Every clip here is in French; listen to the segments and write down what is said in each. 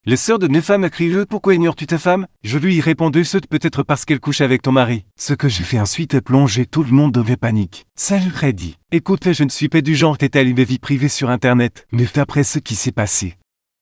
Les sœurs de mes femmes a crié « Pourquoi ignores-tu ta femme ?» Je lui ai répondu « C'est peut-être parce qu'elle couche avec ton mari. » Ce que j'ai fait ensuite a plongé tout le monde dans la panique. Ça lui a dit « Écoute, je ne suis pas du genre à étaler mes vies privées sur Internet. » Mais d'après ce qui s'est passé,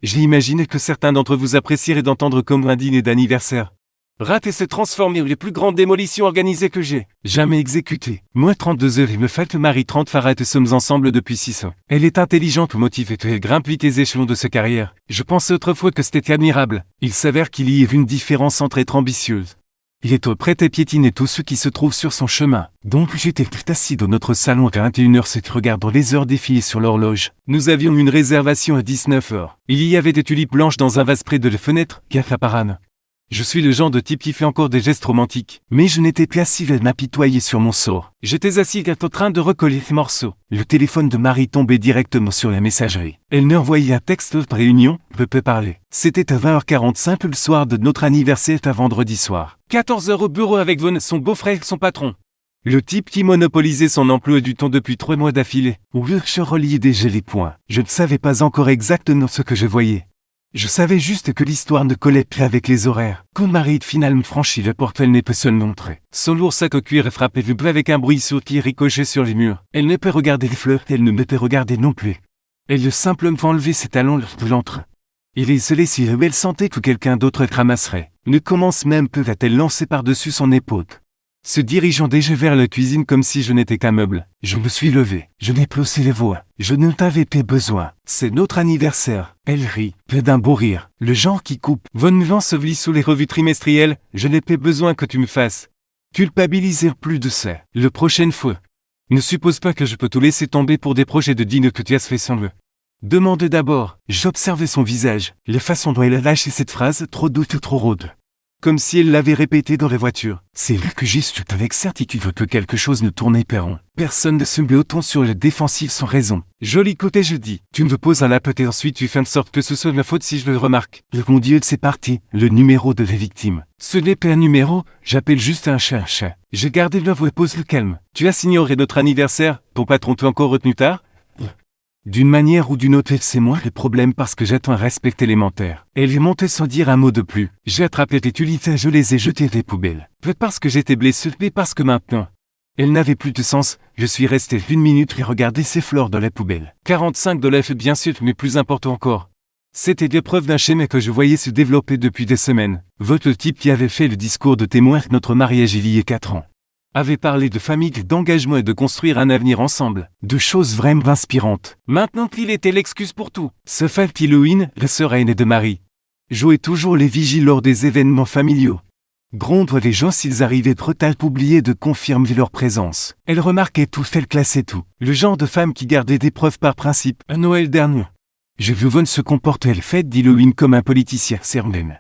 j'ai imaginé que certains d'entre vous apprécieraient d'entendre comme un dîner d'anniversaire. Rater se transformer en les plus grandes démolitions organisées que j'ai jamais exécutées. Moi 32 heures et me fait le mari 30 Farah, sommes ensemble depuis 6 ans. Elle est intelligente ou motivée, elle grimpe vite les échelons de sa carrière. Je pensais autrefois que c'était admirable. Il s'avère qu'il y a une différence entre être ambitieuse. Il est prêt à piétiner tous ceux qui se trouvent sur son chemin. Donc j'étais assis dans notre salon à 21h07 regardant les heures défiler sur l'horloge. Nous avions une réservation à 19h. Il y avait des tulipes blanches dans un vase près de la fenêtre, Parane. Je suis le genre de type qui fait encore des gestes romantiques. Mais je n'étais plus assis à m'apitoyer sur mon sort. J'étais assis en train de recoller les morceaux. Le téléphone de Marie tombait directement sur la messagerie. Elle me envoyait un texte de réunion, peut parler. C'était à 20h45 le soir de notre anniversaire à vendredi soir. 14h au bureau avec son beau-frère et son patron. Le type qui monopolisait son emploi du temps depuis 3 mois d'affilée. Oui, je reliais déjà les points. Je ne savais pas encore exactement ce que je voyais. Je savais juste que l'histoire ne collait plus avec les horaires. Quand Marie finalement franchit la porte, elle n'est pas seule montrée. Son lourd sac au cuir est frappé le bleu avec un bruit sourd qui ricochait sur les murs. Elle ne peut regarder les fleurs, elle ne me peut regarder non plus. Elle a simplement enlevé ses talons de l'entre. Il est isolé si elle sentait que quelqu'un d'autre la ramasserait. Ne commence même peu à-t-elle lancer par-dessus son épaule. Se dirigeant déjà vers la cuisine comme si je n'étais qu'un meuble. Je me suis levé. Je n'ai plus haussé les voix. Je ne t'avais pas besoin. C'est notre anniversaire. Elle rit, plein d'un beau rire. Le genre qui coupe. Von m'ensevelit sous les revues trimestrielles. Je n'ai pas besoin que tu me fasses culpabiliser plus de ça. La prochaine fois. Ne suppose pas que je peux tout laisser tomber pour des projets de dîner que tu as fait sans le. Demande d'abord. J'observais son visage. La façon dont elle a lâché cette phrase, trop douce ou trop rôde. Comme si elle l'avait répété dans la voiture. C'est là que j'ai su avec certitude que quelque chose ne tournait pas rond. Personne ne se met autant sur la défensive sans raison. Joli côté je dis. Tu me poses un lapin et ensuite tu fais en sorte que ce soit ma faute si je le remarque. Mon Dieu, c'est parti. Le numéro de la victime. Ce n'est pas un numéro, j'appelle juste un chat un chat. J'ai gardé la voix, pose le calme. Tu as ignoré notre anniversaire, ton patron t'a encore retenu tard? D'une manière ou d'une autre, c'est moi le problème parce que j'attends un respect élémentaire. Elle est montée sans dire un mot de plus. J'ai attrapé tes tulipes et je les ai jetées des poubelles. Peut-être parce que j'étais blessé, mais parce que maintenant, elles n'avaient plus de sens. Je suis resté 1 minute et regardé ces fleurs dans la poubelle. 45 $ bien sûr, mais plus important encore. C'était l'épreuve d'un schéma que je voyais se développer depuis des semaines. Votre type qui avait fait le discours de témoin de notre mariage il y a 4 ans. Avait parlé de famille, d'engagement et de construire un avenir ensemble. De choses vraiment inspirantes. Maintenant qu'il était l'excuse pour tout. Ce fait Halloween, la sœur aînée de Marie. Jouait toujours les vigiles lors des événements familiaux. Grondre les gens s'ils arrivaient trop tard pour oublier de confirmer leur présence. Elle remarquait tout, elle classait tout. Le genre de femme qui gardait des preuves par principe. À Noël dernier. Je vu Von se comporter le fête d'Halloween comme un politicien certain.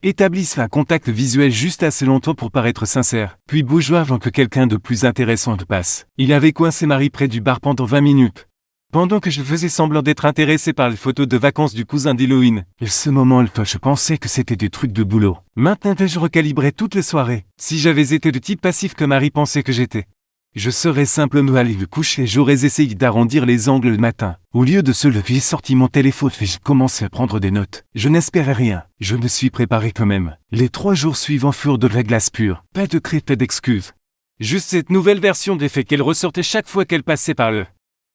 Établissent un contact visuel juste assez longtemps pour paraître sincère, puis bougeoir avant que quelqu'un de plus intéressant ne passe. Il avait coincé Marie près du bar pendant 20 minutes. Pendant que je faisais semblant d'être intéressé par les photos de vacances du cousin d'Halloween. Et ce moment-là, je pensais que c'était des trucs de boulot. Maintenant je recalibrais toutes les soirées. Si j'avais été le type passif que Marie pensait que j'étais, je serais simplement allé me coucher et j'aurais essayé d'arrondir les angles le matin. Au lieu de se lever, j'ai sorti mon téléphone et j'ai commencé à prendre des notes. Je n'espérais rien. Je me suis préparé quand même. Les 3 jours suivants furent de la glace pure. Pas de cris, pas d'excuses. Juste cette nouvelle version des faits qu'elle ressortait chaque fois qu'elle passait par le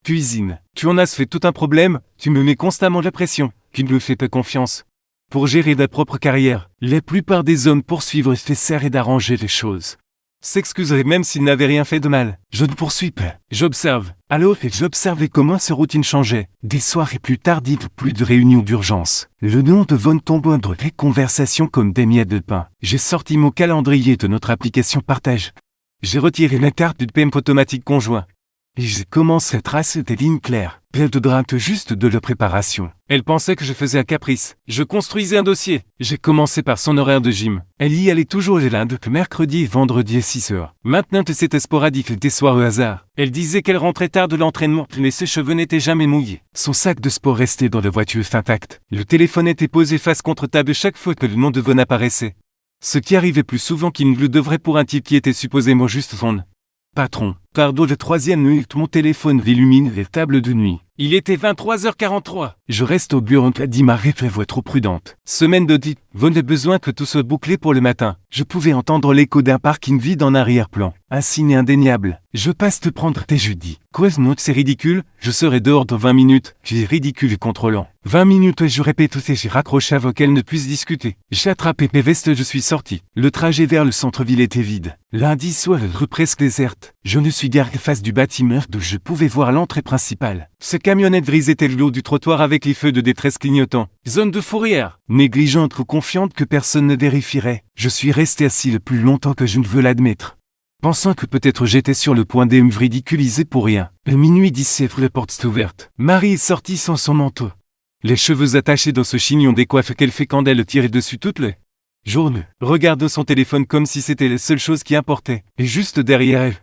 cuisine. Tu en as fait tout un problème, tu me mets constamment la pression. Tu ne me fais pas confiance. Pour gérer ta propre carrière, la plupart des hommes poursuivent et essaient d'arranger les choses. S'excuserait même s'il n'avait rien fait de mal. Je ne poursuis pas. J'observe. Alors, j'observais comment ces routines changeaient. Des soirées plus tardives, plus de réunions d'urgence. Le nom de Von tombant dans les conversations comme des miettes de pain. J'ai sorti mon calendrier de notre application partage. J'ai retiré la carte du paiement automatique conjoint. Et j'ai commencé à tracer des lignes claires, plein de drames juste de la préparation. Elle pensait que je faisais un caprice. Je construisais un dossier. J'ai commencé par son horaire de gym. Elle y allait toujours les lundis, mercredi et vendredi à 6h. Maintenant c'était sporadique des soirs au hasard. Elle disait qu'elle rentrait tard de l'entraînement, mais ses cheveux n'étaient jamais mouillés. Son sac de sport restait dans la voiture intact. Le téléphone était posé face contre table chaque fois que le nom de Von apparaissait. Ce qui arrivait plus souvent qu'il ne le devrait pour un type qui était supposément juste son patron. Car dans le 3e nuit, mon téléphone illumine les tables de nuit. Il était 23h43. Je reste au bureau, a dit Marie, la voix trop prudente. Semaine d'audit, vous n'avez besoin que tout soit bouclé pour le matin. Je pouvais entendre l'écho d'un parking vide en arrière-plan. Un signe indéniable. Je passe te prendre tes jeudis. Quoi, non, c'est ridicule. Je serai dehors dans 20 minutes. J'ai ridicule et contrôlant. 20 minutes et je répète et j'ai raccroché avant qu'elle ne puisse discuter. J'ai attrapé mes vestes, je suis sorti. Le trajet vers le centre-ville était vide. Lundi soir, rue presque déserte. Je ne suis garé face du bâtiment d'où je pouvais voir l'entrée principale. Ce camionnette grise était le lot du trottoir avec les feux de détresse clignotants. Zone de fourrière. Négligente ou confiante que personne ne vérifierait. Je suis resté assis le plus longtemps que je ne veux l'admettre. Pensant que peut-être j'étais sur le point de me ridiculiser pour rien. À minuit 17, la porte s'est ouverte. Marie est sortie sans son manteau. Les cheveux attachés dans ce chignon décoiffe qu'elle fait quand elle tirait dessus toutes les journées. Regarde son téléphone comme si c'était la seule chose qui importait. Et juste derrière elle.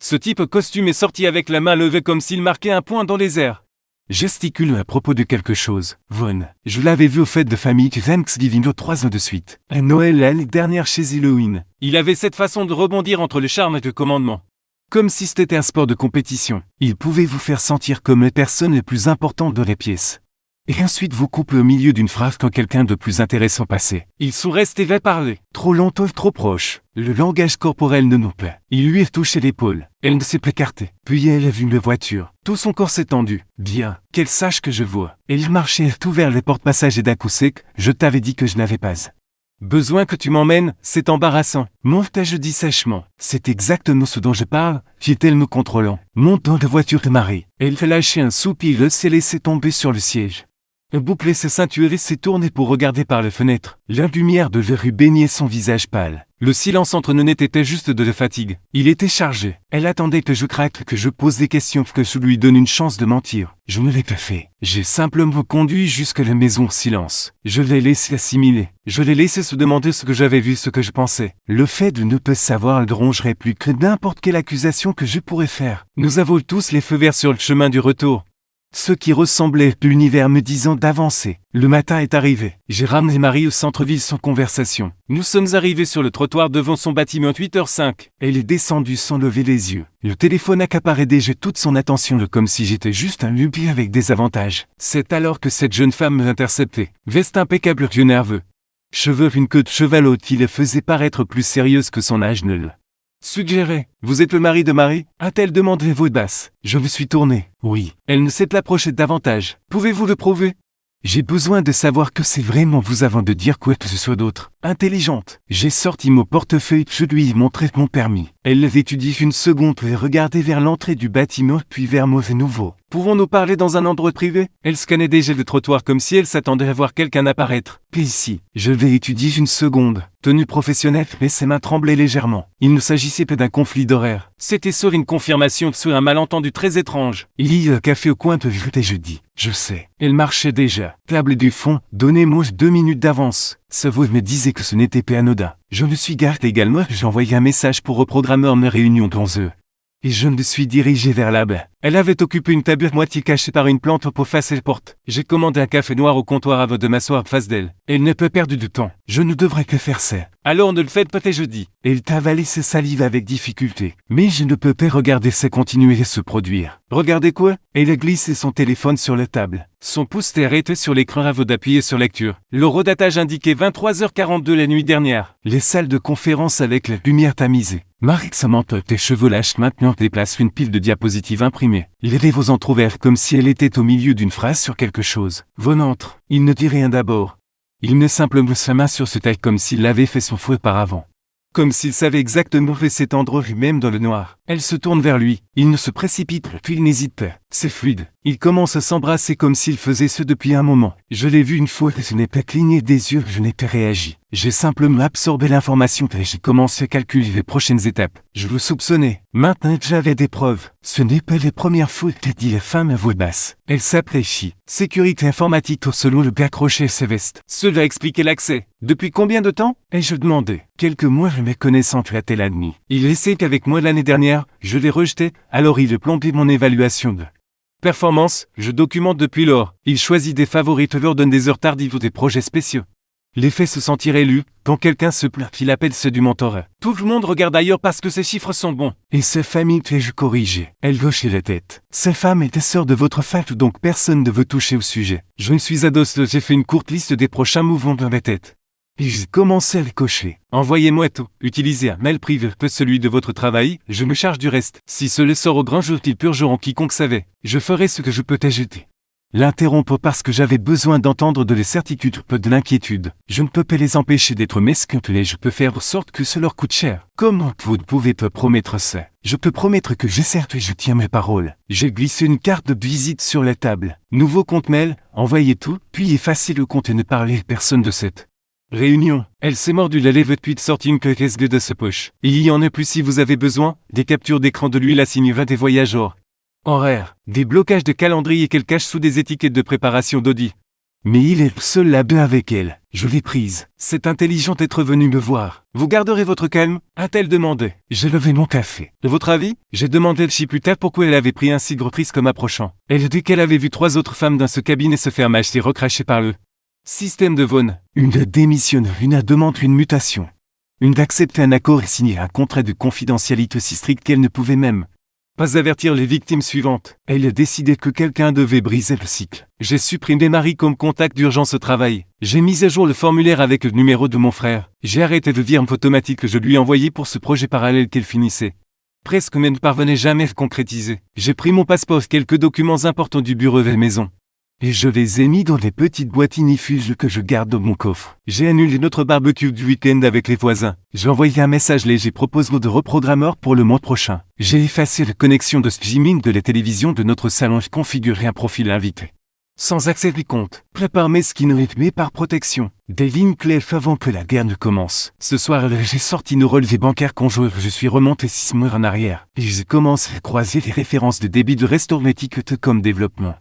Ce type costume est sorti avec la main levée comme s'il marquait un point dans les airs. Gesticule à propos de quelque chose. Von. Je l'avais vu aux fêtes de famille du Thanksgiving 3 ans de suite. À Noël l'année dernière chez Halloween. Il avait cette façon de rebondir entre le charme et le commandement. Comme si c'était un sport de compétition. Il pouvait vous faire sentir comme les personnes les plus importantes de la pièce. Et ensuite vous couper au milieu d'une phrase quand quelqu'un de plus intéressant passait. Il sous-reste et va parler. Trop longtemps, trop proche. Le langage corporel ne nous plaît. Il lui a touché l'épaule. Elle ne s'est pas écartée. Puis elle a vu une voiture. Tout son corps s'est tendu. Bien, qu'elle sache que je vois. Elle marchait tout vers les portes-passages et d'un coup sec, je t'avais dit que je n'avais pas besoin que tu m'emmènes, c'est embarrassant. Monte, je dis sèchement. C'est exactement ce dont je parle, fit-elle me contrôlant. Monte dans la voiture de Marie. Elle fait lâcher un soupir et s'est laissé tomber sur le siège. Elle bouclait ses ceintures et s'est tournée pour regarder par la fenêtre. La lumière de la rue baignait son visage pâle. Le silence entre nous était juste de la fatigue. Il était chargé. Elle attendait que je craque, que je pose des questions, que je lui donne une chance de mentir. Je ne l'ai pas fait. J'ai simplement conduit jusqu'à la maison en silence. Je l'ai laissé assimiler. Je l'ai laissé se demander ce que j'avais vu, ce que je pensais. Le fait de ne pas savoir le rongerait plus que n'importe quelle accusation que je pourrais faire. Nous avons tous les feux verts sur le chemin du retour. Ce qui ressemblait à l'univers me disant d'avancer. Le matin est arrivé. J'ai ramené Marie au centre-ville sans conversation. Nous sommes arrivés sur le trottoir devant son bâtiment 8h05. Elle est descendue sans lever les yeux. Le téléphone accaparait déjà toute son attention comme si j'étais juste un lubi avec des avantages. C'est alors que cette jeune femme m'interceptait. Veste impeccable, yeux nerveux. Cheveux une queue de cheval qui la faisait paraître plus sérieuse que son âge ne le suggérait. Vous êtes le mari de Marie? A-t-elle demandé voix basse. Je me suis tourné. Oui. Elle ne s'est approchée davantage. Pouvez-vous le prouver? J'ai besoin de savoir que c'est vraiment vous avant de dire quoi que ce soit d'autre. Intelligente. J'ai sorti mon portefeuille, je lui ai montré mon permis. Elle l'avait étudié une seconde et regardé vers l'entrée du bâtiment puis vers Mauvais Nouveau. Pouvons-nous parler dans un endroit privé? Elle scannait déjà le trottoir comme si elle s'attendait à voir quelqu'un apparaître. Puis ici, je vais étudier une seconde. Tenue professionnelle, mais ses mains tremblaient légèrement. Il ne s'agissait pas d'un conflit d'horaire. C'était sur une confirmation sur un malentendu très étrange. Il y a un café au coin de vue et je dis. Je sais. Elle marchait déjà. Table du fond, donnez-moi 2 minutes d'avance. Sa voix me disait que ce n'était pas anodin. Je me suis garé également, j'ai envoyé un message pour reprogrammer une réunion d'11 heures. Et je me suis dirigé vers là-bas. Elle avait occupé une table moitié cachée par une plante pour face à la porte. J'ai commandé un café noir au comptoir avant de m'asseoir face d'elle. Elle n'a pas perdu de temps. Je ne devrais que faire ça. Alors ne le faites pas, je dis. Elle t'a avalé ses salives avec difficulté. Mais je ne peux pas regarder ça continuer à se produire. Regardez quoi? Elle a glissé son téléphone sur la table. Son pouce était arrêté sur l'écran avant d'appuyer sur lecture. L'horodatage indiquait 23h42 la nuit dernière. Les salles de conférence avec la lumière tamisée. Marie Samantha, tes cheveux lâches maintenant déplace une pile de diapositives imprimées. Les lèvres entr'ouvertes comme si elle était au milieu d'une phrase sur quelque chose. Von entre. Il ne dit rien d'abord. Il met simplement sa main sur ce taille comme s'il l'avait fait son fouet auparavant. Comme s'il savait exactement où s'étendre lui-même dans le noir. Elle se tourne vers lui. Il ne se précipite, puis il n'hésite pas. C'est fluide. Ils commencent à s'embrasser comme s'ils faisaient ce depuis un moment. Je l'ai vu une fois et je n'ai pas cligné des yeux, je n'ai pas réagi. J'ai simplement absorbé l'information et j'ai commencé à calculer les prochaines étapes. Je le soupçonnais. Maintenant j'avais des preuves. Ce n'est pas les premières fois qu'a dit la femme à voix basse. Elle s'appelait Chi. Sécurité informatique au selon le gars accroché à ses vestes. Cela expliquait l'accès. Depuis combien de temps? Ai-je demandé. Quelques mois et mes connaissances flattaient la nuit. Il essayait qu'avec moi l'année dernière, je l'ai rejeté, alors il a plombé mon évaluation de performance, je documente depuis lors. Il choisit des favorites, leur donne des heures tardives ou des projets spéciaux. Les faits se sentirent élus, quand quelqu'un se plaint, il appelle ceux du mentorat. Tout le monde regarde ailleurs parce que ces chiffres sont bons. Et ces familles, je corrigeais. Elle hochait la tête. Ces femmes étaient sœurs de votre femme, donc personne ne veut toucher au sujet. Je me suis adossé, j'ai fait une courte liste des prochains mouvements de ma tête. Et j'ai commencé à les cocher. Envoyez-moi tout. Utilisez un mail privé, peu celui de votre travail, je me charge du reste. Si cela sort au grand jour, ils purgeront quiconque savait. Je ferai ce que je peux t'ajouter. L'interrompre parce que j'avais besoin d'entendre de les certitudes, peu de l'inquiétude. Je ne peux pas les empêcher d'être mesquins, et je peux faire en sorte que cela leur coûte cher. Comment vous pouvez te promettre ça? Je peux promettre que j'essaie et je tiens mes paroles. J'ai glissé une carte de visite sur la table. Nouveau compte mail, envoyez tout, puis effacez le compte et ne parlez à personne de cette réunion. Elle s'est mordue la lèvre puis sortit une caisse de sa poche. Il y en a plus si vous avez besoin, des captures d'écran de lui, la signera des voyageurs. Horaire, des blocages de calendrier qu'elle cache sous des étiquettes de préparation d'audit. Mais il est seul là-bas avec elle. Je l'ai prise. C'est intelligent d'être venu me voir. Vous garderez votre calme? A-t-elle demandé. J'ai levé mon café. De votre avis? J'ai demandé le plus tard pourquoi elle avait pris un si gros risque comme approchant. Elle dit qu'elle avait vu 3 autres femmes dans ce cabinet se faire mâcher recracher par le système de Vaughan. Une démissionne, une demande une mutation. Une d'accepter un accord et signer un contrat de confidentialité aussi strict qu'elle ne pouvait même pas avertir les victimes suivantes. Elle a décidé que quelqu'un devait briser le cycle. J'ai supprimé Marie comme contact d'urgence au travail. J'ai mis à jour le formulaire avec le numéro de mon frère. J'ai arrêté le virement automatique que je lui envoyais pour ce projet parallèle qu'elle finissait presque mais ne parvenait jamais à concrétiser. J'ai pris mon passeport, quelques documents importants du bureau de la maison. Et je les ai mis dans des petites boîtes inifuges que je garde dans mon coffre. J'ai annulé notre barbecue du week-end avec les voisins. J'ai envoyé un message léger proposant de reprogrammeur pour le mois prochain. J'ai effacé la connexion de streaming de la télévision de notre salon et configuré un profil invité. Sans accès du compte. Prépare mes skins rythmés par protection. Des lignes clés avant que la guerre ne commence. Ce soir, j'ai sorti nos relevés bancaires conjoints. Je suis remonté 6 mois en arrière. Et j'ai commencé à croiser les références de débit de restaurant comme développement.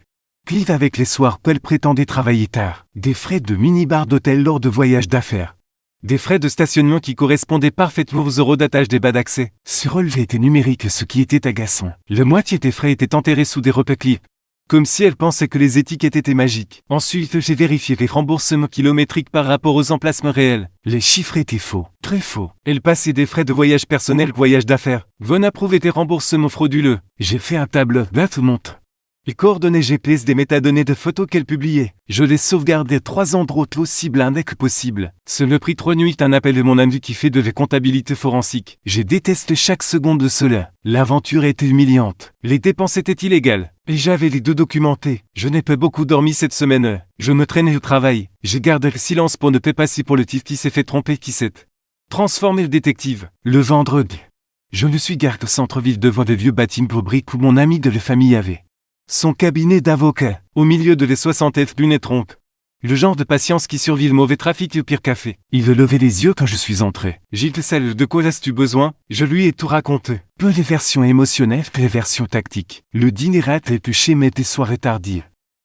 Clive avec les soirs qu'elle prétendait travailler tard. Des frais de mini-bar d'hôtel lors de voyages d'affaires. Des frais de stationnement qui correspondaient parfaitement aux euros d'attache des bas d'accès. Ce relevé était numérique, ce qui était agaçant. La moitié des frais étaient enterrés sous des repas clips. Comme si elle pensait que les étiquettes étaient magiques. Ensuite, j'ai vérifié les remboursements kilométriques par rapport aux emplacements réels. Les chiffres étaient faux. Très faux. Elle passait des frais de voyage personnel, voyage d'affaires. Von approuvait des remboursements frauduleux. J'ai fait un tableau, là te montre. Les coordonnées GPS des métadonnées de photos qu'elle publiait. Je les sauvegardais 3 endroits aussi blindés que possible. Ce me prit 3 nuits un appel de mon ami qui fait de la comptabilité forensique. J'ai détesté chaque seconde de cela. L'aventure était humiliante. Les dépenses étaient illégales. Et j'avais les 2 documentés. Je n'ai pas beaucoup dormi cette semaine. Je me traînais au travail. J'ai gardé le silence pour ne pas passer pour le type qui s'est fait tromper qui s'est transformé le détective. Le vendredi. Je me suis garé au centre-ville devant de vieux bâtiments briques où mon ami de la famille avait son cabinet d'avocat, au milieu de les 60 lunettes trompes. Le genre de patience qui survit le mauvais trafic et au pire café. Il levait les yeux quand je suis entré. Gilles Sel, de quoi as-tu besoin? Je lui ai tout raconté. Peu les versions émotionnelles, peu les versions tactiques. Le dîner était plus schémé des soirées tardives.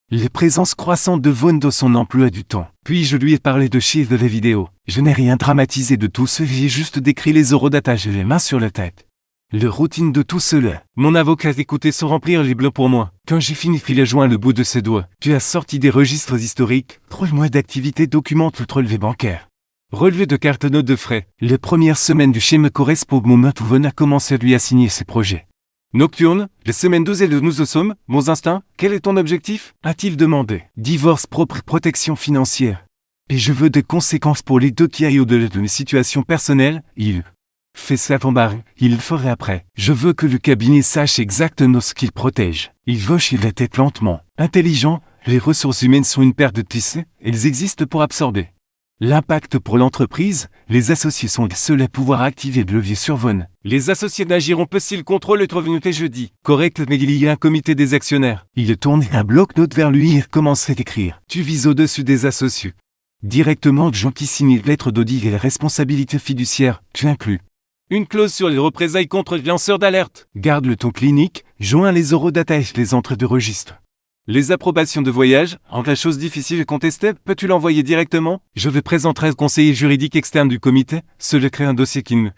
Les présences croissantes de Vaughan dans son emploi du temps. Puis je lui ai parlé de chiffres de la vidéo. Je n'ai rien dramatisé de tout ce, j'ai juste décrit les euros d'attache et les mains sur la tête. Le routine de tout cela. Mon avocat écoutait sans remplir les bleus pour moi. Quand j'ai fini, il a joint le bout de ses doigts. Tu as sorti des registres historiques, 3 mois d'activité documente le relevé bancaire. Relevé de carte note de frais. Les premières semaines du schéma correspondent au moment où Vaughan a commencé à lui assigner ses projets. Nocturne, les semaines 12 et de nous sommes, mon instinct, quel est ton objectif? A-t-il demandé. Divorce propre, protection financière. Et je veux des conséquences pour les 2 qui aillent au-delà de mes situations personnelles, il fait ça ton mari, il le ferait après. Je veux que le cabinet sache exactement ce qu'il protège. Il hoche la tête lentement. Intelligent, les ressources humaines sont une paire de tissus, elles existent pour absorber l'impact pour l'entreprise. Les associés sont les seuls à pouvoir activer le levier sur Vaughan. Les associés n'agiront pas si le contrôle est revenu jeudi. Correct, mais il y a un comité des actionnaires. Il tourne un bloc-notes vers lui et commence à écrire. Tu vises au-dessus des associés. Directement, gens qui signent lettre d'audit et la responsabilité fiduciaire, tu inclus une clause sur les représailles contre les lanceurs d'alerte. Garde le ton clinique, joins les euros d'attache, les entrées de registre. Les approbations de voyage, en la chose difficile et contestée, peux-tu l'envoyer directement? Je vais présenter au conseiller juridique externe du comité, cela crée un dossier qui ne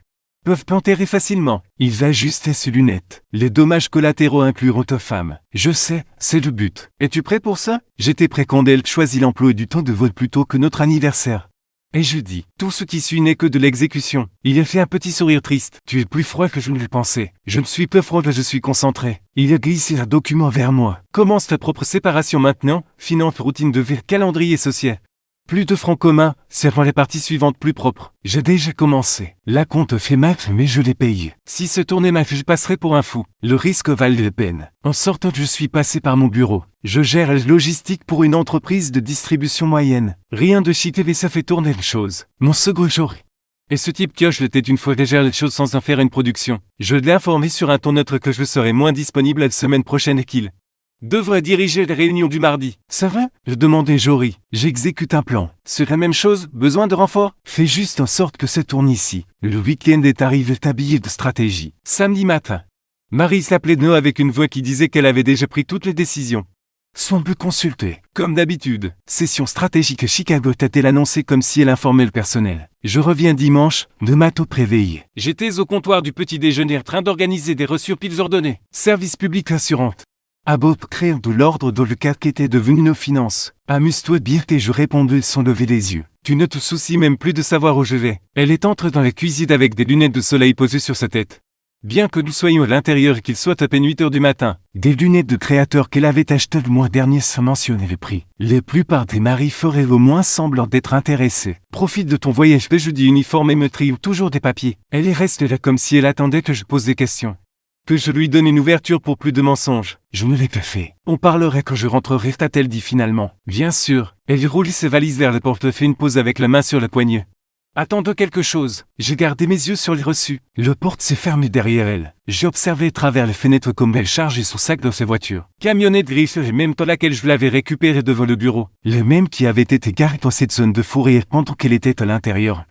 peuvent pas enterrer facilement. Il va ajuster ses lunettes. Les dommages collatéraux incluront ta femme. Je sais, c'est le but. Es-tu prêt pour ça? J'étais prêt quand elle choisit l'emploi du temps de vol plutôt que notre anniversaire. Et je dis, tout ce qui suit n'est que de l'exécution. Il a fait un petit sourire triste. Tu es plus froid que je ne le pensais. Je ne suis pas froid, je suis concentré. Il a glissé un document vers moi. Commence ta propre séparation maintenant. Finance, routine de vie, calendrier social. Plus de francs communs, servant les parties suivantes plus propres. J'ai déjà commencé. La compte fait mal, mais je l'ai payé. Si ce tournait mal, je passerai pour un fou. Le risque valait la peine. En sortant, je suis passé par mon bureau. Je gère la logistique pour une entreprise de distribution moyenne. Rien de chic, mais ça fait tourner les choses. Mon second jour. Et ce type pioche le tête une fois que gère les choses sans en faire une production. Je l'ai informé sur un ton neutre que je serai moins disponible la semaine prochaine et qu'il devrait diriger les réunions du mardi. Ça va? Je demandais Jory. J'exécute un plan. C'est la même chose? Besoin de renfort? Fais juste en sorte que ça tourne ici. Le week-end est arrivé habillé de stratégie. Samedi matin. Marie s'appelait Noah avec une voix qui disait qu'elle avait déjà pris toutes les décisions. Semble consulter. Comme d'habitude. Session stratégique à Chicago, t'a-t-elle annoncé comme si elle informait le personnel. Je reviens dimanche, de matin préveillé. J'étais au comptoir du petit déjeuner en train d'organiser des reçus piles ordonnées. Service public assurante. À beau créer de l'ordre dans le cadre qu'étaient devenues nos finances. Amuse-toi bien, et je répondais sans lever les yeux. Tu ne te soucies même plus de savoir où je vais. Elle est entrée dans la cuisine avec des lunettes de soleil posées sur sa tête. Bien que nous soyons à l'intérieur et qu'il soit à peine 8 heures du matin. Des lunettes de créateur qu'elle avait achetées le mois dernier sans mentionner le prix. La plupart des maris feraient au moins semblant d'être intéressés. Profite de ton voyage, je dis uniforme et me trie toujours des papiers. Elle est restée là comme si elle attendait que je pose des questions. Que je lui donne une ouverture pour plus de mensonges. Je ne l'ai pas fait. On parlerait quand je rentrerai, t'a-t-elle dit finalement. Bien sûr. Elle roule ses valises vers la porte, fait une pause avec la main sur le poignet. Attends quelque chose. J'ai gardé mes yeux sur les reçus. Le porte s'est fermé derrière elle. J'ai observé à travers les fenêtres comme elle chargeait son sac dans sa voiture. Camionnette grise, et même dans laquelle je l'avais récupérée devant le bureau. Le même qui avait été garé dans cette zone de fourrure pendant qu'elle était à l'intérieur.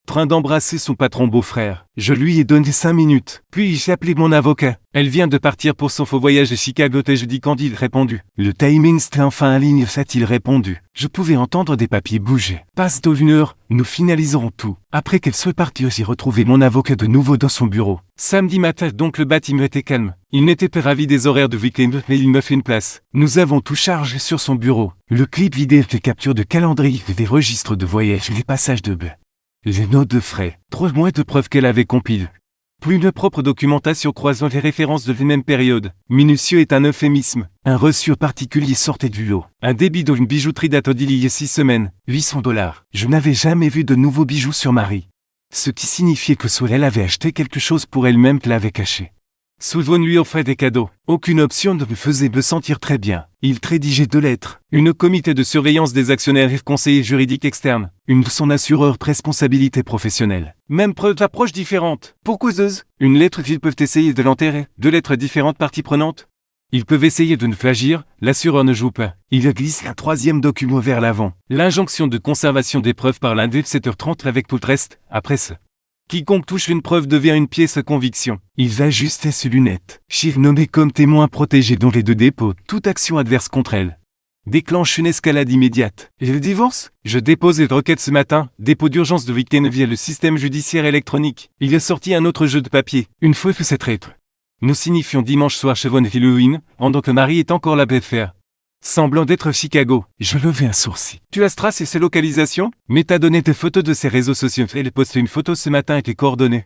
Train d'embrasser son patron beau-frère. Je lui ai donné 5 minutes. Puis j'ai appelé mon avocat. Elle vient de partir pour son faux voyage à Chicago. Je dis quand il répondu. Le timing c'était enfin en ligne, ça-t-il répondu. Je pouvais entendre des papiers bouger. Passe d'une heure, nous finaliserons tout. Après qu'elle soit partie, j'ai retrouvé mon avocat de nouveau dans son bureau. Samedi matin, donc le bâtiment était calme. Il n'était pas ravi des horaires de week-end, mais il me fait une place. Nous avons tout chargé sur son bureau. Le clip vidéo, les captures de calendrier, des registres de voyage, les passages de bain. Les notes de frais, 3 mois de preuves qu'elle avait compilées. Plus une propre documentation croisant les références de la même période. Minutieux est un euphémisme. Un reçu particulier sortait du lot. Un débit d'une bijouterie date d'il y a 6 semaines. $800. Je n'avais jamais vu de nouveaux bijoux sur Marie. Ce qui signifiait que soit elle avait acheté quelque chose pour elle-même qu'elle avait caché. Souvent lui offrait des cadeaux. Aucune option ne me faisait me sentir très bien. Il rédigeait 2 lettres. Une au comité de surveillance des actionnaires et conseiller juridique externe. Une de son assureur de responsabilité professionnelle. Même preuve d'approche différente. Pour causeuse. Une lettre qu'ils peuvent essayer de l'enterrer. 2 lettres différentes parties prenantes. Ils peuvent essayer de ne pas agir, l'assureur ne joue pas. Il glisse un 3e document vers l'avant. L'injonction de conservation des preuves par l'un des 7h30 avec tout le reste, après ça. Quiconque touche une preuve devient une pièce à conviction. Ils ajustaient ses lunettes. Chir nommé comme témoin protégé dont les 2 dépôts, toute action adverse contre elle. Déclenche une escalade immédiate. Et le divorce? Je dépose une requête ce matin, dépôt d'urgence de week-end via le système judiciaire électronique. Il a sorti un autre jeu de papier, une fois que cette lettre. Nous signifions dimanche soir chez Von Halloween, pendant que Marie est encore la bête de fer. Semblant d'être Chicago, je levai un sourcil. Tu as trace et ses localisations? Mais t'as donné des photos de ses réseaux sociaux. Elle a posté une photo ce matin avec les coordonnées.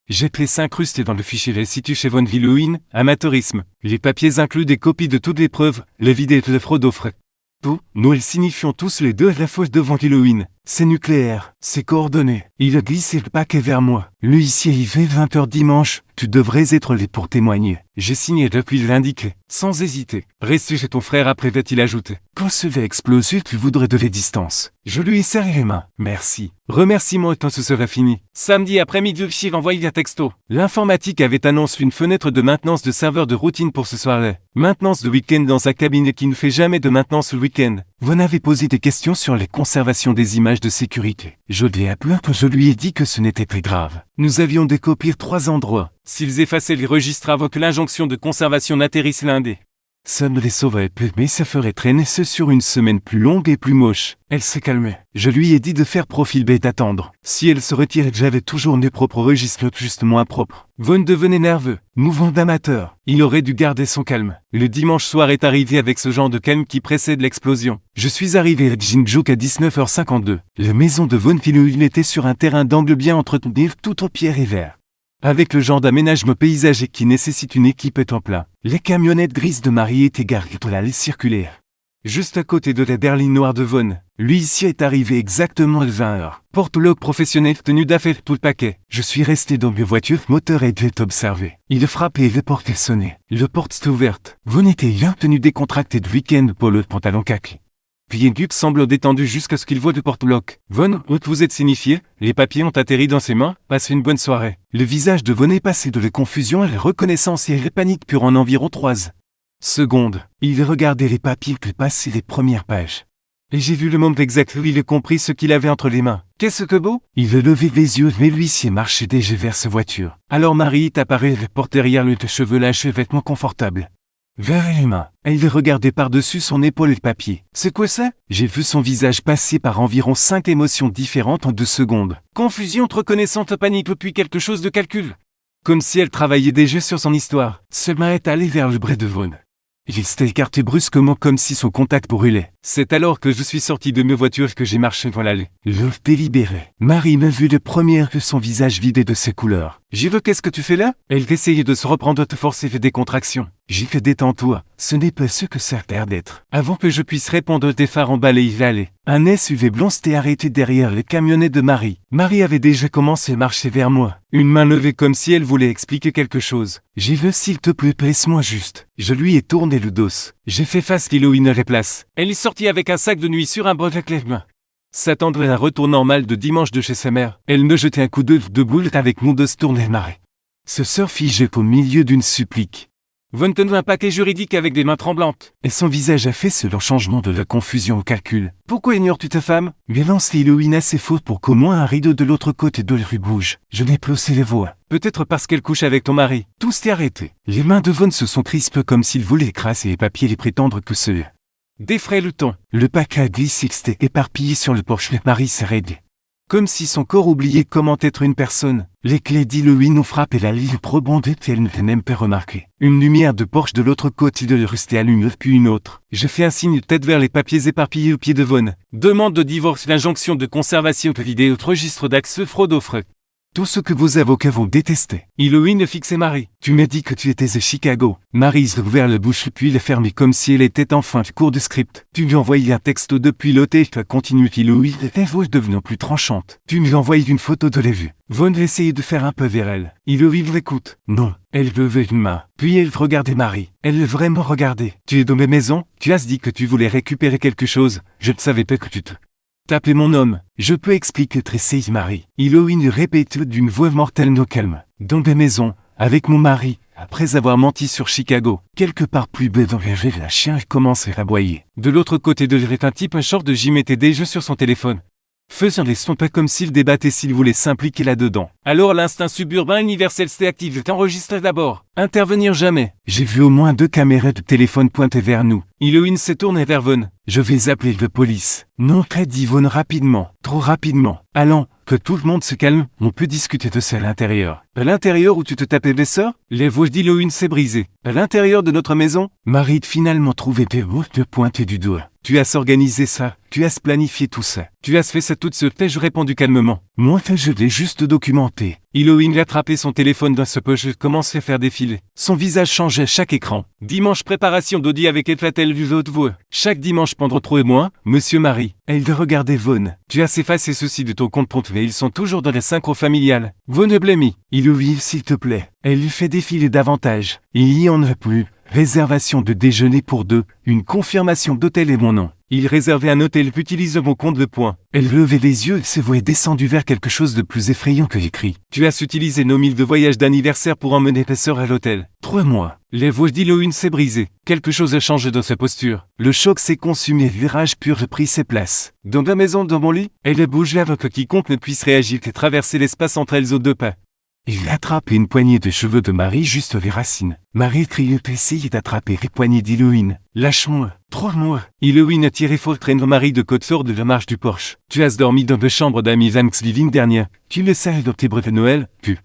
J'ai pris 5 incrusté dans le fichier. Elle situe chez Von Halloween, amateurisme. Les papiers incluent des copies de toutes les preuves, les vidéos de fraude aux frais. Tout, nous elles signifions tous les 2 à la fois devant Halloween. C'est nucléaire, c'est coordonné. Il a glissé le paquet vers moi. L'huissier y fait 20h dimanche, tu devrais être là pour témoigner. J'ai signé depuis l'indiqué, sans hésiter. Reste chez ton frère après, va-t-il ajouter. Quand cela explose, tu voudrais de la distance. Je lui ai serré les mains. Merci. Remercie-moi quand ce sera fini. Samedi après-midi, le chiffre envoyé via texto. L'informatique avait annoncé une fenêtre de maintenance de serveur de routine pour ce soir-là. Maintenance de week-end dans sa cabine qui ne fait jamais de maintenance le week-end. Vous n'avez posé des questions sur les conservations des images de sécurité. Je l'ai appelé quand je lui ai dit que ce n'était pas grave. Nous avions des copies 3 endroits. S'ils effaçaient les registres avant que l'injonction de conservation n'atterrisse l'un des Ça me les sauverait peu, mais ça ferait traîner ce sur une semaine plus longue et plus moche. Elle se calmait. Je lui ai dit de faire profil bête attendre. Si elle se retirait, j'avais toujours mes propres registres juste moins propres. Von devenait nerveux, mouvant d'amateur. Il aurait dû garder son calme. Le dimanche soir est arrivé avec ce genre de calme qui précède l'explosion. Je suis arrivé à Jinjuk à 19h52. La maison de Von Philhuynh était sur un terrain d'angle bien entretenu, tout en pierre et verre. Avec le genre d'aménagement paysager qui nécessite une équipe à temps plein, les camionnettes grises de Marie étaient garées dans l'allée circulaire. Juste à côté de la berline noire de Von, lui ici est arrivé exactement à 20h. Portologue professionnel tenu d'affaires tout le paquet. Je suis resté dans mes voitures, moteur et jet observé. Il frappait et les portes sonnaient. Le porte s'est ouverte. Von était bien tenu décontracté de week-end pour le pantalon kaki. Puis Duc semble détendu jusqu'à ce qu'il voit de Portologue. Von, vous êtes signifié, les papiers ont atterri dans ses mains, passez une bonne soirée. Le visage de Von est passé de la confusion à la reconnaissance et à la panique pure en environ 3 secondes. Il regardait les papiers que passaient les premières pages. Et j'ai vu le moment exact où il a compris ce qu'il avait entre les mains. Qu'est-ce que beau? Il a levé les yeux, mais l'huissier marchait déjà vers sa voiture. Alors Marie est apparue, elle porte derrière lui de cheveux lâchés, vêtements confortables. Vers les mains. Elle regardait par-dessus son épaule le papier. C'est quoi ça? J'ai vu son visage passer par environ 5 émotions différentes en 2 secondes. Confusion, reconnaissante, panique, puis quelque chose de calcul. Comme si elle travaillait déjà sur son histoire. Sa main est allée vers le bras de Von. Il s'est écarté brusquement comme si son contact brûlait. C'est alors que je suis sorti de mes voitures que j'ai marché dans l'allée. Le délibéré. Marie m'a vu de première que son visage vidé de ses couleurs. J'y veux, qu'est-ce que tu fais là? Elle essayait de se reprendre de force et fait des contractions. J'ai fait détends-toi, ce n'est pas ce que ça a l'air d'être. Avant que je puisse répondre, des phares emballés l'allée. Un SUV blanc s'était arrêté derrière les camionnets de Marie. Marie avait déjà commencé à marcher vers moi. Une main levée comme si elle voulait expliquer quelque chose. J'y veux, s'il te plaît, laisse-moi juste. Je lui ai tourné le dos. J'ai fait face Philhuynh à la place. Elle est sortie avec un sac de nuit sur un bras avec les mains. S'attendre à un retour normal de dimanche de chez sa mère. Elle me jetait un coup d'œuf de boule avec mon dos tourné marée. Ce sort figé au milieu d'une supplique. Von tenait un paquet juridique avec des mains tremblantes. Et son visage a fait selon changement de la confusion au calcul. Pourquoi ignores-tu ta femme? Violence Philhuynh assez faute pour qu'au moins un rideau de l'autre côté de la rue bouge. Je n'ai plus osé les voix. Peut-être parce qu'elle couche avec ton mari. Tout s'est arrêté. Les mains de Von se sont crispées comme s'il voulait écraser les papiers et prétendre que ce défraie le ton. Le paquet a glissé, s'était éparpillé sur le porche. Marie s'est raidée. Comme si son corps oubliait comment être une personne. Les clés d'Philhuynh ont frappé la ligne rebondée et elle ne l'a même pas remarqué. Une lumière de Porsche de l'autre côté de la rue s'était allumée puis une autre. Je fais un signe de tête vers les papiers éparpillés au pied de Von. Demande de divorce, l'injonction de conservation de vidéo, registre d'axe, fraude aux frais. Tout ce que vos avocats vont détester. Philhuynh fixait Marie. Tu m'as dit que tu étais à Chicago. Marie a ouvert la bouche puis l'a fermée comme si elle était en fin de cours de script. Tu lui envoyais un texto depuis l'hôtel. Tu as continué. Philhuynh, ta voix devenant plus tranchante. Tu lui envoyais une photo de la vue. Von essayait de faire un peu vers elle. Philhuynh écoute. Non. Elle levait une main. Puis elle regardait Marie. Elle l'a vraiment regardé. Tu es dans ma maison. Tu as dit que tu voulais récupérer quelque chose. Je ne savais pas que tu te... Tapez mon homme. Je peux expliquer, tressaillit Marie. Philhuynh répète d'une voix mortellement calme. Dans ma maison, avec mon mari, après avoir menti sur Chicago. Quelque part plus bas dans la chien commençait à aboyer. De l'autre côté de l'île, un type, un short de gym était déjà sur son téléphone. Faisant les sons pas comme s'il débattait s'il voulait s'impliquer là-dedans. Alors l'instinct suburbain universel s'est activé. Enregistré d'abord. Intervenir jamais. J'ai vu au moins 2 caméras de téléphone pointées vers nous. Philhuynh s'est tourné vers Von. Je vais appeler la police. Non, dit Von rapidement. Trop rapidement. Allons, que tout le monde se calme, on peut discuter de ça à l'intérieur. À l'intérieur où tu te tapais les sœurs? Les voix d'Philhuynh s'est brisée. À l'intérieur de notre maison? Marie finalement trouvé des mots de pointer du doigt. Tu as organisé ça, tu as planifié tout ça. Tu as fait ça toute seule, t'ai-je répondu calmement. Moi, je l'ai juste documenté. Philhuynh a attrapé son téléphone dans sa poche et commençait à faire défiler. Son visage changeait à chaque écran. Dimanche, préparation d'audi avec éclatel du haute voix. Chaque dimanche pendant 3 mois, Monsieur Marie. Elle regardait Von. Tu as effacé ceci de ton compte mais ils sont toujours dans la synchro familiale. Von blêmit. Philhuynh, s'il te plaît. Elle lui fait défiler davantage. Il y en a plus. Réservation de déjeuner pour 2, une confirmation d'hôtel et mon nom. Il réservait un hôtel, utilise mon compte de points. Elle levait les yeux et ses voix descendues vers quelque chose de plus effrayant que écrit. Tu as utilisé nos 1000 de voyage d'anniversaire pour emmener ta sœur à l'hôtel. 3 mois. Les voix d'Philhuynh s'est brisée. Quelque chose a changé dans sa posture. Le choc s'est consumé, virage pur pris ses places. Dans la maison, dans mon lit, elle a bougé avant que quiconque ne puisse réagir et traverser l'espace entre elles aux 2 pas. Il attrape une poignée de cheveux de Marie juste les racines. Marie crie et essaye d'attraper les poignées d'Héloïne. Lâche-moi, trouve-moi. Héloïne a tiré fort traîne Marie de côte sort de la marche du Porsche. Tu as dormi dans deux chambres d'amis Thanksgiving dernière. Tu le sais dans tes brefs de Noël, tu.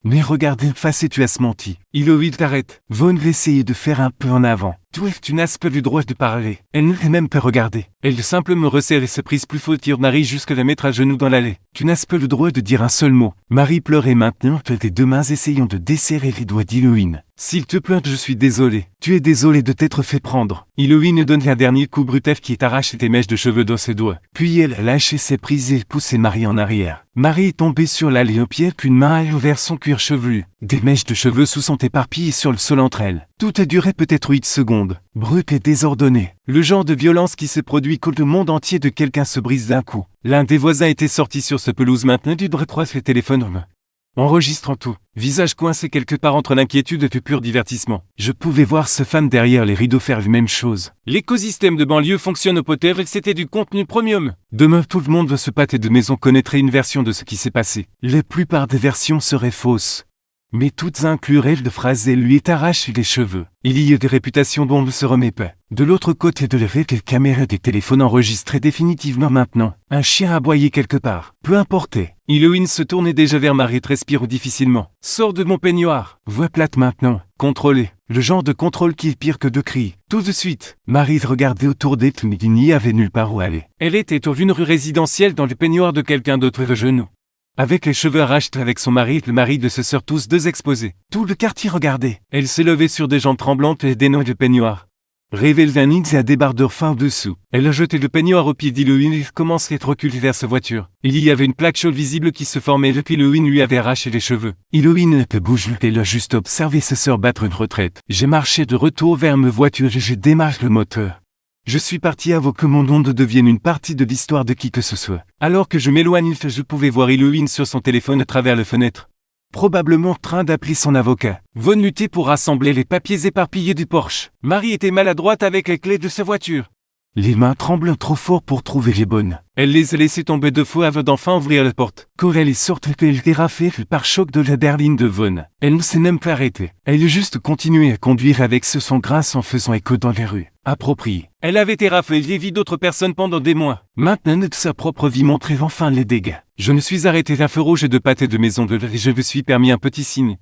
Mais regarde en face et tu as menti. Héloïne t'arrête. Von essayer de faire un peu en avant. Tu n'as pas le droit de parler. Elle ne l'a même pas regardé. Elle simplement me resserre et se prise plus fort tire Marie jusqu'à la mettre à genoux dans l'allée. Tu n'as pas le droit de dire un seul mot. Marie pleure et maintenant tes deux mains essayant de desserrer les doigts d'Héloïne. S'il te plaît, je suis désolé. Tu es désolé de t'être fait prendre. Héloïne donne un dernier coup brutal qui t'arrache tes mèches de cheveux dans ses doigts. Puis elle a lâché ses prises et poussé Marie en arrière. Marie est tombée sur l'allée au pied qu'une main a ouvert son cuir chevelu. Des mèches de cheveux sous sont éparpillées sur le sol entre elles. Tout a duré peut-être 8 secondes. Brut et désordonné. Le genre de violence qui se produit quand le monde entier de quelqu'un se brise d'un coup. L'un des voisins était sorti sur ce pelouse maintenant du droit le téléphone. Enregistrant tout, visage coincé quelque part entre l'inquiétude et le pur divertissement. Je pouvais voir ce femme derrière les rideaux faire la même chose. L'écosystème de banlieue fonctionne au poter et c'était du contenu premium. Demain tout le monde de ce pâté de maison connaîtrait une version de ce qui s'est passé. La plupart des versions seraient fausses. Mais toutes incluraient de phrases et lui arrache les cheveux. Il y a des réputations dont on ne se remet pas. De l'autre côté de l'effet, les caméras des téléphones enregistraient définitivement maintenant. Un chien aboyait quelque part. Peu importe. Héloïne se tournait déjà vers Marie et respire difficilement. Sors de mon peignoir. Voix plate maintenant. Contrôlé. Le genre de contrôle qui est pire que de cris. Tout de suite. Marie regardait autour d'elle mais il n'y avait nulle part où aller. Elle était au une rue résidentielle dans le peignoir de quelqu'un d'autre de genoux. Avec les cheveux arrachés avec son mari et le mari de ses sœurs tous deux exposés. Tout le quartier regardait. Elle s'est levée sur des jambes tremblantes et dénouait le peignoir. Révèle d'un nid et un débardeur fin dessous. Elle a jeté le peignoir au pied d'Héloïne et commence à être reculée vers sa voiture. Il y avait une plaque chaude visible qui se formait depuis Héloïne lui avait arraché les cheveux. Héloïne ne peut bouger. Elle a juste observé sa sœur battre une retraite. J'ai marché de retour vers ma voiture et j'ai démarré le moteur. Je suis parti avant que mon onde devienne une partie de l'histoire de qui que ce soit. Alors que je m'éloigne, je pouvais voir Héloïne sur son téléphone à travers la fenêtre. Probablement en train d'appeler son avocat. Von luttait pour rassembler les papiers éparpillés du Porsche. Marie était maladroite avec les clés de sa voiture. Les mains tremblent trop fort pour trouver les bonnes. Elle les a laissées tomber 2 fois avant d'enfin ouvrir la porte. Quand elle est sortie, elle dérafait le pare-choc de la berline de Von. Elle ne s'est même pas arrêtée. Elle a juste continué à conduire avec ce son grâce en faisant écho dans les rues. Approprié. Elle avait éraflé les vies d'autres personnes pendant des mois. Maintenant, de sa propre vie montrait enfin les dégâts. Je me suis arrêté d'un feu rouge et de pâté de maison de l'air et je me suis permis un petit signe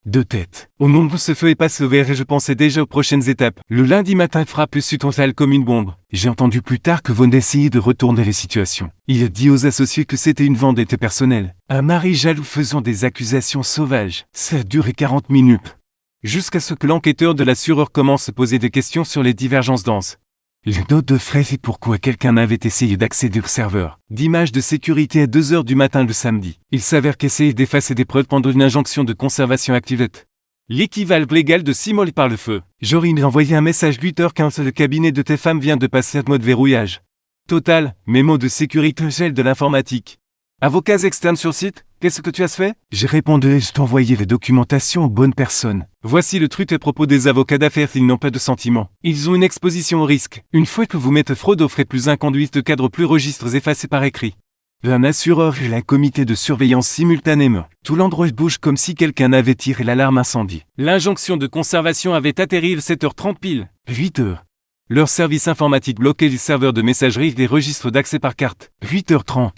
de tête. Au moment où ce feu est passé au vert et je pensais déjà aux prochaines étapes. Le lundi matin frappe sur total comme une bombe. J'ai entendu plus tard que Von essayait de retourner les situations. Il a dit aux associés que c'était une vendetta personnelle. Un mari jaloux faisant des accusations sauvages. Ça a duré 40 minutes. Jusqu'à ce que l'enquêteur de la sûreure commence à poser des questions sur les divergences denses. Les notes de frais et pourquoi quelqu'un avait essayé d'accéder au serveur d'images de sécurité à 2 heures du matin le samedi. Il s'avère qu'essayer d'effacer des preuves pendant une injonction de conservation activate. L'équivalent légal de 6 mois par le feu. J'aurais envoyé un message 8h15. Le cabinet de tes femmes vient de passer à mode verrouillage. Total, mémo de sécurité gel de l'informatique. Avocats externes sur site, qu'est-ce que tu as fait? J'ai répondu et je t'envoyais les documentations aux bonnes personnes. Voici le truc à propos des avocats d'affaires, ils n'ont pas de sentiments. Ils ont une exposition au risque. Une fois que vous mettez fraude aux frais plus inconduite de cadre plus registres effacés par écrit. Un assureur et un comité de surveillance simultanément. Tout l'endroit bouge comme si quelqu'un avait tiré l'alarme incendie. L'injonction de conservation avait atterri le 7h30 pile. 8h. Leur service informatique bloquait les serveurs de messagerie et les registres d'accès par carte. 8h30.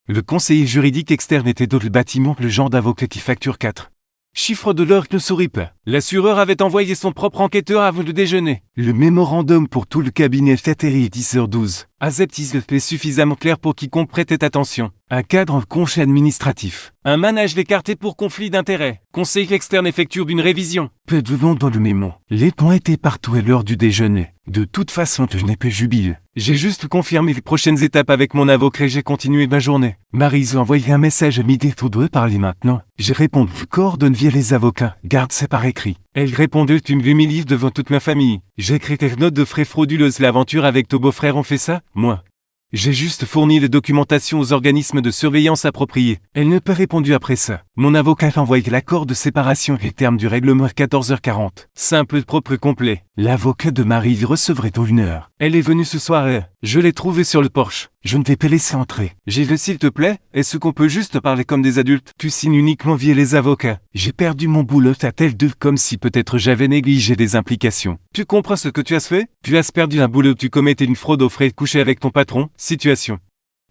Le conseiller juridique externe était dans le bâtiment, le genre d'avocat qui facture 4 chiffres de l'heure ne sourit pas. L'assureur avait envoyé son propre enquêteur avant le déjeuner. Le mémorandum pour tout le cabinet est atterri à 10h12. Aseptis est suffisamment clair pour quiconque prêtait attention. Un cadre en congé administratif. Un manage écarté pour conflit d'intérêts. Conseil externe effectue une révision. Peu de nom dans le mémo. Les points étaient partout à l'heure du déjeuner. De toute façon, je n'ai pas jubile. J'ai juste confirmé les prochaines étapes avec mon avocat et j'ai continué ma journée. Maryse a envoyé un message à midi, tous deux parler maintenant. J'ai répondu, coordonne via les avocats, garde ça par écrit. Elle répondait, tu m'humilies devant toute ma famille. J'ai écrit tes notes de frais frauduleuses, l'aventure avec ton beau-frère, on fait ça, moi. J'ai juste fourni les documentations aux organismes de surveillance appropriés. Elle n'a pas répondu après ça. Mon avocat a envoyé l'accord de séparation et les termes du règlement à 14h40. Simple, propre, complet. L'avocat de Marie recevrait dans 1 heure. Elle est venue ce soir et je l'ai trouvée sur le porche. Je ne vais pas laisser entrer. J'ai dit s'il te plaît, est-ce qu'on peut juste parler comme des adultes? Tu signes uniquement via les avocats. J'ai perdu mon boulot à tel de comme si peut-être j'avais négligé des implications. Tu comprends ce que tu as fait? Tu as perdu un boulot, tu commettais une fraude aux frais de coucher avec ton patron. Situation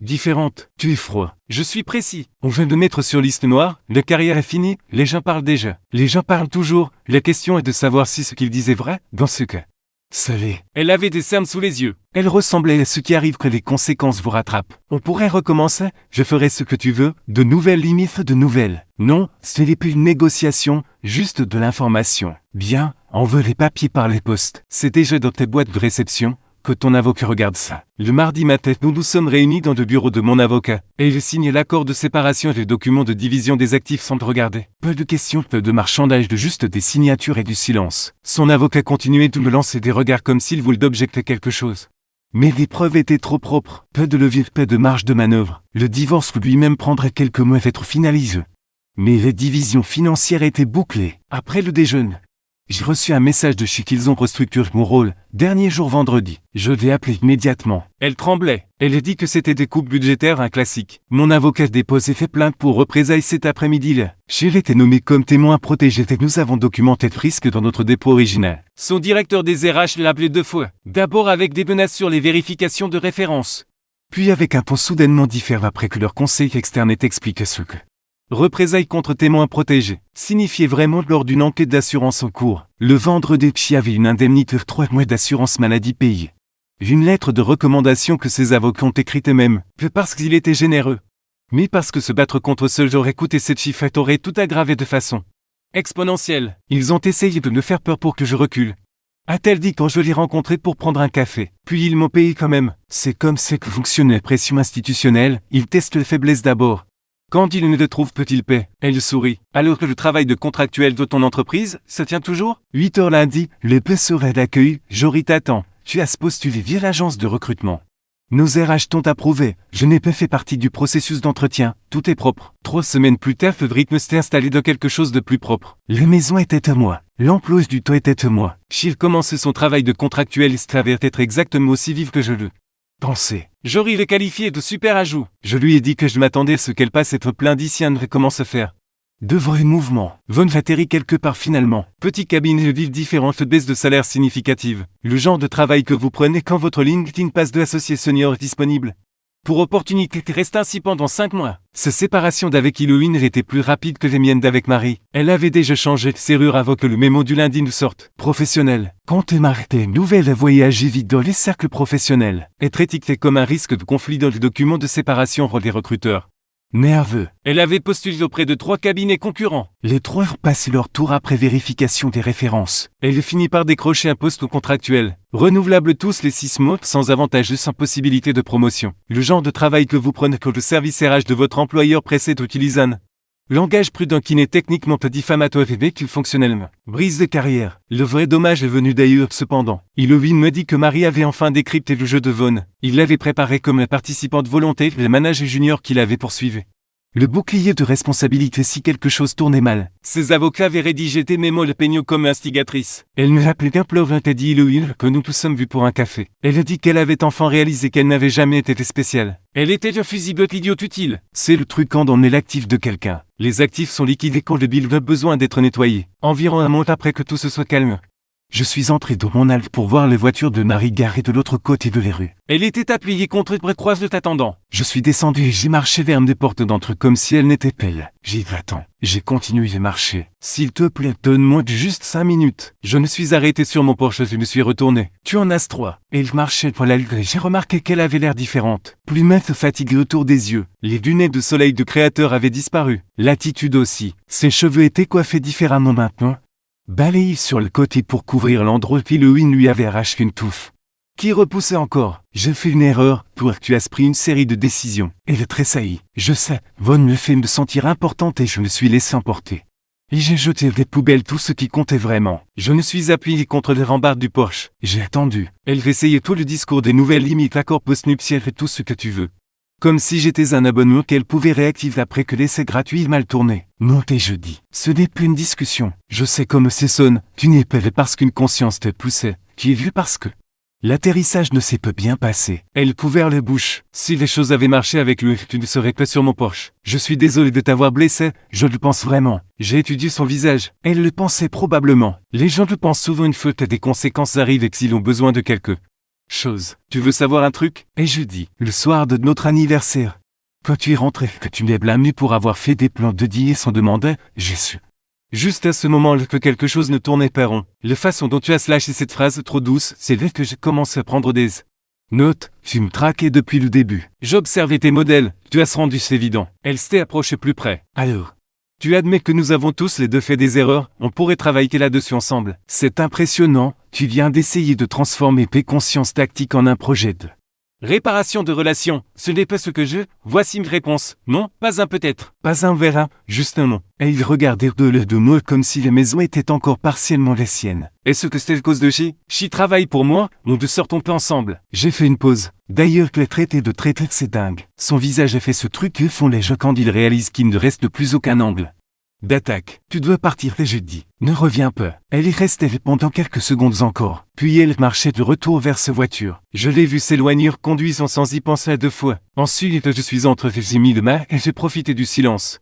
différente. Tu es froid. Je suis précis. On vient de mettre sur liste noire, la carrière est finie, les gens parlent déjà. Les gens parlent toujours. La question est de savoir si ce qu'ils disent est vrai, dans ce cas. Savez. Elle avait des cernes sous les yeux. Elle ressemblait à ce qui arrive que les conséquences vous rattrapent. On pourrait recommencer, je ferai ce que tu veux, de nouvelles limites de nouvelles. Non, ce n'est plus une négociation, juste de l'information. Bien, on veut les papiers par les postes. C'est déjà dans tes boîtes de réception. Que ton avocat regarde ça. Le mardi matin, nous nous sommes réunis dans le bureau de mon avocat, et il signe l'accord de séparation et les documents de division des actifs sans te regarder. Peu de questions, peu de marchandage, de juste des signatures et du silence. Son avocat continuait de me lancer des regards comme s'il voulait objecter quelque chose. Mais les preuves étaient trop propres, peu de levier, peu de marge de manœuvre. Le divorce lui-même prendrait quelques mois à être finalisé. Mais les divisions financières étaient bouclées. Après le déjeuner, j'ai reçu un message de chez qu'ils ont restructuré mon rôle, dernier jour vendredi. Je l'ai appelé immédiatement. Elle tremblait. Elle a dit que c'était des coupes budgétaires, un classique. Mon avocat déposé fait plainte pour représailles cet après-midi-là. J'ai été nommé comme témoin protégé et nous avons documenté le risque dans notre dépôt original. Son directeur des RH l'a appelé 2 fois. D'abord avec des menaces sur les vérifications de référence. Puis avec un ton soudainement différent après que leur conseil externe ait expliqué ce que représailles contre témoins protégés signifiait vraiment lors d'une enquête d'assurance en cours. Le vendredi, Chi avait une indemnité de 3 mois d'assurance maladie payée. Une lettre de recommandation que ses avocats ont écrite eux-mêmes, peu parce qu'il était généreux, mais parce que se battre contre ce genre et coûter cette chiffrette aurait tout aggravé de façon exponentielle. Ils ont essayé de me faire peur pour que je recule, a-t-elle dit quand je l'ai rencontré pour prendre un café. Puis ils m'ont payé quand même. C'est comme ça que fonctionne la pression institutionnelle, ils testent les faiblesses d'abord. Quand il ne te trouve peut-il paix? Elle sourit. Alors que le travail de contractuel de ton entreprise, ça tient toujours? 8 heures lundi, le paix serait d'accueil, Jory t'attend. Tu as postulé via l'agence de recrutement. Nos RH t'ont approuvé. Je n'ai pas fait partie du processus d'entretien. Tout est propre. 3 semaines plus tard, le rythme s'était installé dans quelque chose de plus propre. La maison était à moi. L'emploi du temps était à moi. S'il commençait son travail de contractuel, il s'avère être exactement aussi vif que je le pensais. Jory l'est qualifié de super ajout. Je lui ai dit que je m'attendais à ce qu'elle passe être plein d'ici et comment se faire. De vrais mouvements. Von atterrit quelque part finalement. Petit cabinet de villes différentes, baisse de salaire significative. Le genre de travail que vous prenez quand votre LinkedIn passe de associé senior disponible. Pour opportunité, reste ainsi pendant 5 mois. Sa séparation d'avec Halloween était plus rapide que les miennes d'avec Marie. Elle avait déjà changé de serrure avant que le mémo du lundi ne sorte. Professionnel. Quand Marie était nouvelle à voyager vite dans les cercles professionnels. Être étiqueté comme un risque de conflit dans le document de séparation pour les recruteurs. Nerveux. Elle avait postulé auprès de 3 cabinets concurrents. Les 3 passaient leur tour après vérification des références. Elle finit par décrocher un poste contractuel. Renouvelable tous les 6 mois, sans avantage et sans possibilité de promotion. Le genre de travail que vous prenez que le service RH de votre employeur précède utilise un langage prudent qui n'est techniquement pas diffamatoire et qu'il fonctionnellement. Brise de carrière. Le vrai dommage est venu d'ailleurs cependant. Halloween me dit que Marie avait enfin décrypté le jeu de Vaughn. Il l'avait préparé comme la participante volontaire et le manager junior qui l'avait poursuivi. Le bouclier de responsabilité si quelque chose tournait mal. Ses avocats avaient rédigé des mémos le peignant comme instigatrice. Elle me rappelait qu'un pleuvant a dit Halloween que nous tous sommes vus pour un café. Elle a dit qu'elle avait enfin réalisé qu'elle n'avait jamais été spéciale. Elle était un fusible idiot utile. C'est le truc quand on est l'actif de quelqu'un. Les actifs sont liquidés quand le bill a besoin d'être nettoyé. Environ un mois après que tout se soit calme. Je suis entré dans mon halte pour voir les voitures de Marie garées de l'autre côté de la rue. Elle était appuyée contre une croise de t'attendant. Je suis descendu et j'ai marché vers des portes d'entre comme si elle n'était pas là. J'ai dit attends. J'ai continué de marcher. S'il te plaît, donne-moi juste 5 minutes. Je me suis arrêté sur mon porche et je me suis retourné. Tu en as 3. Elle marchait pour la rue et j'ai remarqué qu'elle avait l'air différente. Plus mince, fatiguée autour des yeux. Les lunettes de soleil de créateur avaient disparu. L'attitude aussi. Ses cheveux étaient coiffés différemment maintenant. Balayé sur le côté pour couvrir l'endroit qu'Halloween lui avait arraché une touffe. Qui repoussait encore. J'ai fait une erreur, pour que tu as pris une série de décisions. Elle tressaillit. Je sais, Von me fait me sentir importante et je me suis laissé emporter. Et j'ai jeté des poubelles tout ce qui comptait vraiment. Je me suis appuyé contre les rambardes du Porsche. J'ai attendu. Elle essayait tout le discours des nouvelles limites, l'accord post-nuptial et tout ce que tu veux. Comme si j'étais un abonnement qu'elle pouvait réactiver après que l'essai gratuit mal tourné. Montez jeudi. Ce n'est plus une discussion. Je sais comme c'est sonne. Tu n'es pas vu parce qu'une conscience te poussait. Tu es vu parce que... L'atterrissage ne s'est pas bien passé. Elle couvert les bouches. Si les choses avaient marché avec lui, tu ne serais pas sur mon Porsche. Je suis désolé de t'avoir blessé, je le pense vraiment. J'ai étudié son visage. Elle le pensait probablement. Les gens le pensent souvent, une faute et des conséquences arrivent et qu'ils ont besoin de quelque chose. Tu veux savoir un truc? Et je dis, le soir de notre anniversaire. Quand tu es rentré, que tu m'as blâmé pour avoir fait des plans de dîner sans demander, j'ai su. Juste à ce moment-là que quelque chose ne tournait pas rond. La façon dont tu as lâché cette phrase trop douce, c'est là que j'ai commencé à prendre des notes. Tu me traquais depuis le début. J'observais tes modèles, tu as rendu c'est évident. Elle s'était approchée plus près. Alors, tu admets que nous avons tous les deux fait des erreurs, on pourrait travailler là-dessus ensemble. C'est impressionnant, tu viens d'essayer de transformer tes consciences tactiques en un projet de réparation de relations. Ce n'est pas ce que je... Voici une réponse. Non, pas un peut-être. Pas un verra, juste un non. Et il regardait de nous comme si la maison était encore partiellement la sienne. Est-ce que c'est à cause de Chi travaille pour moi, nous ne sortons pas ensemble. J'ai fait une pause. D'ailleurs, le traité de traître, c'est dingue. Son visage a fait ce truc que font les gens quand ils réalisent qu'il ne reste plus aucun angle d'attaque. Tu dois partir le jeudi. Ne reviens pas. Elle y restait pendant quelques secondes encore. Puis elle marchait de retour vers sa voiture. Je l'ai vu s'éloigner conduisant sans y penser à deux fois. Ensuite, je suis entré, j'ai mis le main et j'ai profité du silence.